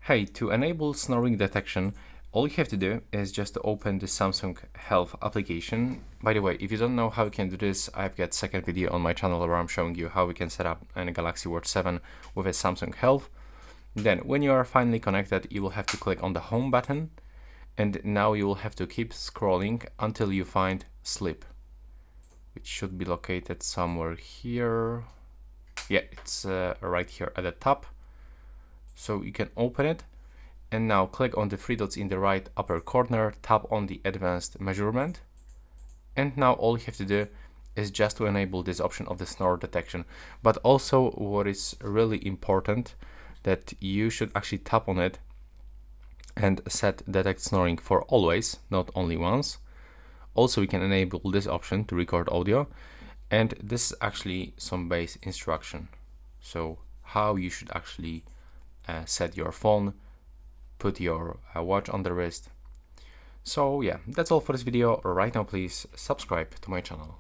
Hey, to enable snoring detection, all you have to do is just to open the Samsung Health application. By the way, if you don't know how you can do this, I've got a second video on my channel where I'm showing you how we can set up a Galaxy Watch 7 with a Samsung Health. Then, when you are finally connected, you will have to click on the home button, and now you will have to keep scrolling until you find sleep, which should be located somewhere here. Yeah, it's right here at the top. So you can open it and now click on the three dots in the right upper corner, tap on the advanced measurement, and now all you have to do is just to enable this option of the snore detection. But also what is really important, that you should actually tap on it and set detect snoring for always, not only once. Also we can enable this option to record audio, and this is actually some base instruction, so how you should actually set your phone, put your watch on the wrist. So yeah, that's all for this video. Right now please subscribe to my channel.